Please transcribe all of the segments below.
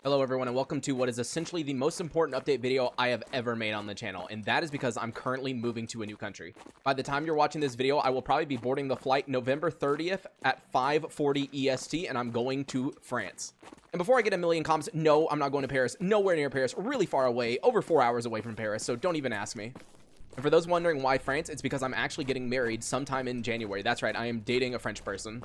Hello everyone and welcome to what is essentially the most important update video I have ever made on the channel, and that is because I'm currently moving to a new country. By the time you're watching this video, I will probably be boarding the flight November 30th at 5:40 EST, and I'm going to France. And before I get a million comments, no, I'm not going to Paris, nowhere near Paris, really far away, over 4 hours away from Paris, so don't even ask me. And for those wondering why France, it's because I'm actually getting married sometime in January. That's right, I am dating a French person.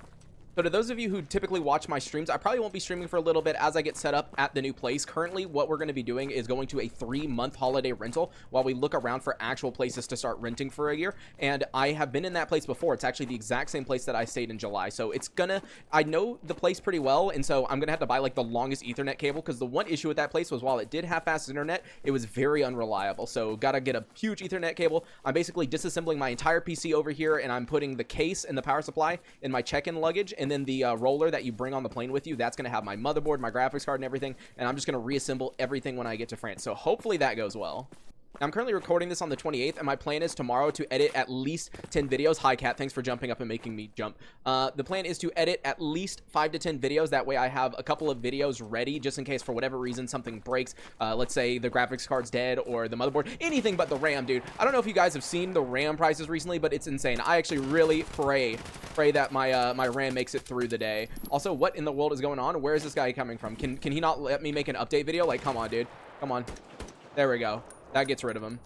So to those of you who typically watch my streams, I probably won't be streaming for a little bit as I get set up at the new place. Currently, what we're going to be doing is going to a 3-month holiday rental while we look around for actual places to start renting for a year. And I have been in that place before. It's actually the exact same place that I stayed in July. So I know the place pretty well. And so I'm going to have to buy like the longest Ethernet cable, because the one issue with that place was while it did have fast internet, it was very unreliable. So got to get a huge Ethernet cable. I'm basically disassembling my entire PC over here, and I'm putting the case and the power supply in my check-in luggage. And then the roller that you bring on the plane with you, that's going to have my motherboard, my graphics card, and everything. And I'm just going to reassemble everything when I get to France. So hopefully that goes well. I'm currently recording this on the 28th, and my plan is tomorrow to edit at least 10 videos. Hi, Kat. Thanks for jumping up and making me jump. The plan is to edit at least 5 to 10 videos. That way I have a couple of videos ready just in case for whatever reason something breaks. Let's say the graphics card's dead or the motherboard. Anything but the RAM, dude. I don't know if you guys have seen the RAM prices recently, but it's insane. I actually really pray that my RAM makes it through the day. Also, what in the world is going on? Where is this guy coming from? Can he not let me make an update video? Like, come on, dude. Come on. There we go. That gets rid of him.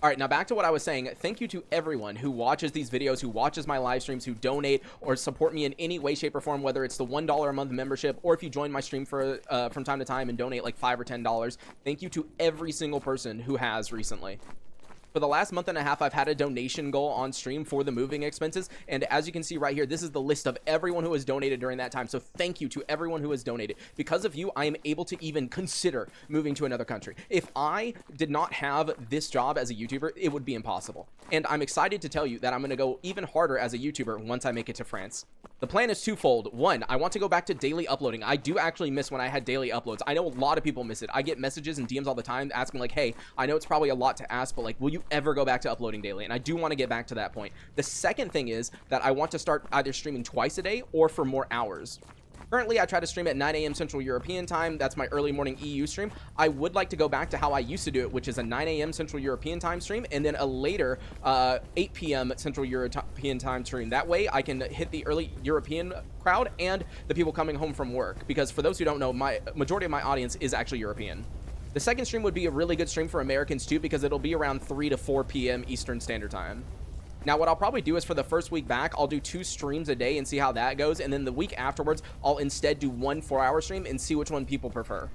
All right, now back to what I was saying. Thank you to everyone who watches these videos, who watches my live streams, who donate or support me in any way, shape, or form, whether it's the $1 a month membership or if you join my stream for from time to time and donate like $5 or $10. Thank you to every single person who has recently. For the last month and a half, I've had a donation goal on stream for the moving expenses. And as you can see right here, this is the list of everyone who has donated during that time. So thank you to everyone who has donated. Because of you, I am able to even consider moving to another country. If I did not have this job as a YouTuber, it would be impossible. And I'm excited to tell you that I'm going to go even harder as a YouTuber once I make it to France. The plan is twofold. One, I want to go back to daily uploading. I do actually miss when I had daily uploads. I know a lot of people miss it. I get messages and DMs all the time asking like, hey, I know it's probably a lot to ask, but like, will you ever go back to uploading daily? And I do want to get back to that point. The second thing is that I want to start either streaming twice a day or for more hours. Currently, I try to stream at 9 a.m. Central European time. That's my early morning EU stream. I would like to go back to how I used to do it, which is a 9 a.m. Central European time stream, and then a later 8 p.m. Central European time stream. That way, I can hit the early European crowd and the people coming home from work. Because for those who don't know, my majority of my audience is actually European. The second stream would be a really good stream for Americans too, because it'll be around 3 to 4 p.m. Eastern Standard Time. Now, what I'll probably do is for the first week back, I'll do 2 streams a day and see how that goes. And then the week afterwards, I'll instead do 1 4-hour stream and see which one people prefer.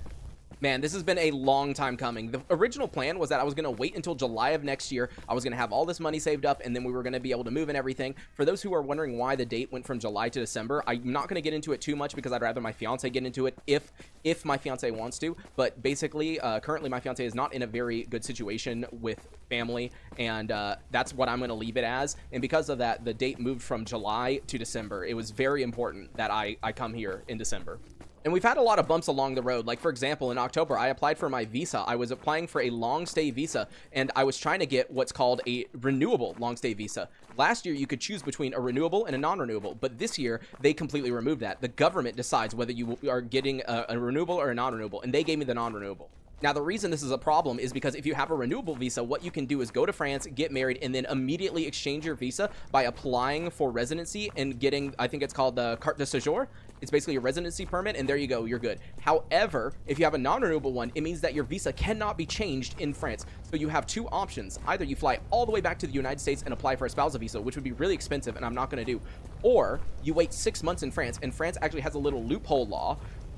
Man, this has been a long time coming. The original plan was that I was going to wait until July of next year. I was going to have all this money saved up, and then we were going to be able to move and everything. For those who are wondering why the date went from July to December, I'm not going to get into it too much because I'd rather my fiance get into it if my fiance wants to. But basically, currently my fiance is not in a very good situation with family, and that's what I'm going to leave it as. And because of that, the date moved from July to December. It was very important that I come here in December. And we've had a lot of bumps along the road. Like, for example, in October, I applied for my visa. I was applying for a long stay visa, and I was trying to get what's called a renewable long stay visa. Last year, you could choose between a renewable and a non-renewable, but this year, they completely removed that. The government decides whether you are getting a renewable or a non-renewable, and they gave me the non-renewable. Now, the reason this is a problem is because if you have a renewable visa, what you can do is go to France, get married, and then immediately exchange your visa by applying for residency and getting, I think it's called the carte de séjour. It's basically a residency permit, and there you go, you're good. However, if you have a non-renewable one, it means that your visa cannot be changed in France. So you have 2 options. Either you fly all the way back to the United States and apply for a spousal visa, which would be really expensive, and I'm not going to do. Or you wait 6 months in France, and France actually has a little loophole law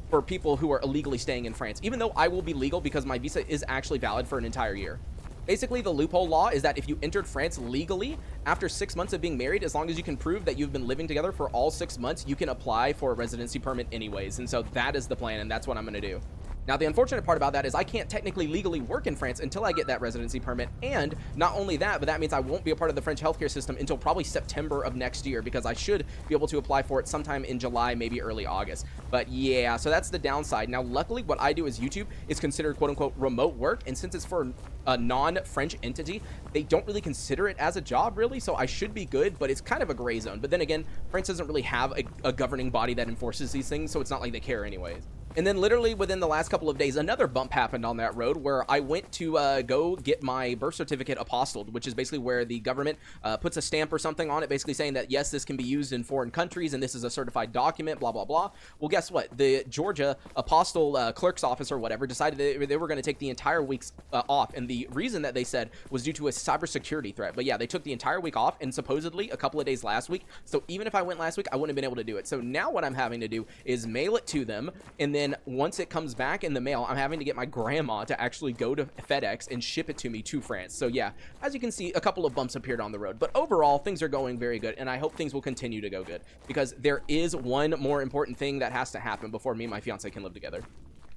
for people who are illegally staying in France, even though I will be legal because my visa is actually valid for an entire year. Basically, the loophole law is that if you entered France legally after 6 months of being married, as long as you can prove that you've been living together for all 6 months, you can apply for a residency permit anyways. And so that is the plan, and that's what I'm going to do. Now, the unfortunate part about that is I can't technically legally work in France until I get that residency permit. And not only that, but that means I won't be a part of the French healthcare system until probably September of next year, because I should be able to apply for it sometime in July, maybe early August. But yeah, so that's the downside. Now, luckily, what I do as YouTube is considered quote unquote remote work. And since it's for a non-French entity, they don't really consider it as a job, really. So I should be good, but it's kind of a gray zone. But then again, France doesn't really have a governing body that enforces these things, so it's not like they care anyways. And then literally within the last couple of days, another bump happened on that road where I went to go get my birth certificate apostilled, which is basically where the government puts a stamp or something on it, basically saying that, yes, this can be used in foreign countries and this is a certified document, blah, blah, blah. Well, guess what? The Georgia apostille clerk's office or whatever decided that they were going to take the entire week's off. And the reason that they said was due to a cybersecurity threat. But yeah, they took the entire week off and supposedly a couple of days last week. So even if I went last week, I wouldn't have been able to do it. So now what I'm having to do is mail it to them, and then once it comes back in the mail, I'm having to get my grandma to actually go to FedEx and ship it to me to France. So yeah, as you can see, a couple of bumps appeared on the road, but overall things are going very good, and I hope things will continue to go good, because there is one more important thing that has to happen before me and my fiance can live together.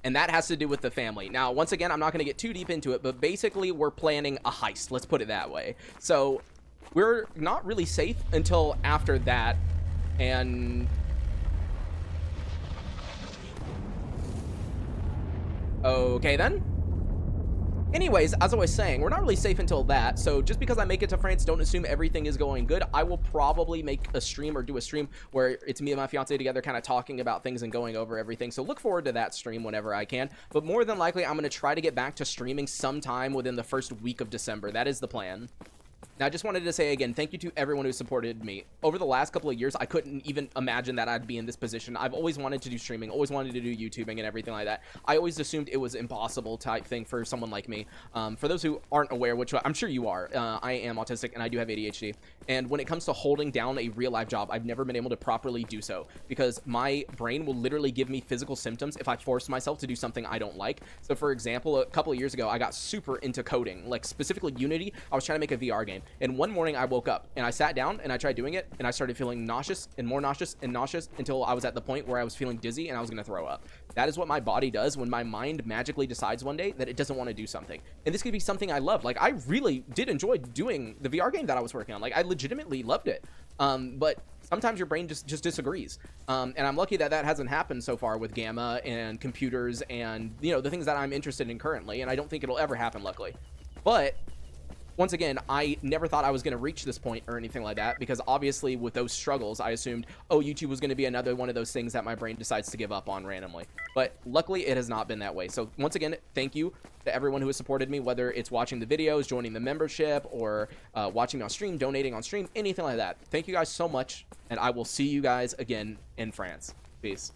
And that has to do with the family. Now, once again, I'm not going to get too deep into it, but basically we're planning a heist. Let's put it that way. So we're not really safe until after that. And okay, then. Anyways, as I was saying, we're not really safe until that. So just because I make it to France, don't assume everything is going good. I will probably make a stream or do a stream where it's me and my fiance together kind of talking about things and going over everything. So look forward to that stream whenever I can. But more than likely, I'm going to try to get back to streaming sometime within the first week of December. That is the plan. Now, I just wanted to say again, thank you to everyone who supported me. Over the last couple of years, I couldn't even imagine that I'd be in this position. I've always wanted to do streaming, always wanted to do YouTubing and everything like that. I always assumed it was impossible type thing for someone like me. For those who aren't aware, which I'm sure you are, I am autistic and I do have ADHD. And when it comes to holding down a real life job, I've never been able to properly do so because my brain will literally give me physical symptoms if I force myself to do something I don't like. So for example, a couple of years ago, I got super into coding, like specifically Unity. I was trying to make a VR game. And one morning I woke up and I sat down and I tried doing it and I started feeling nauseous and more nauseous and nauseous until I was at the point where I was feeling dizzy and I was going to throw up. That is what my body does when my mind magically decides one day that it doesn't want to do something. And this could be something I love. Like, I really did enjoy doing the VR game that I was working on. Like, I legitimately loved it. But sometimes your brain just disagrees. And I'm lucky that that hasn't happened so far with Gamma and computers and, you know, the things that I'm interested in currently. And I don't think it'll ever happen, luckily. But once again, I never thought I was going to reach this point or anything like that, because obviously with those struggles, I assumed, oh, YouTube was going to be another one of those things that my brain decides to give up on randomly. But luckily, it has not been that way. So once again, thank you to everyone who has supported me, whether it's watching the videos, joining the membership, or watching me on stream, donating on stream, anything like that. Thank you guys so much, and I will see you guys again in France. Peace.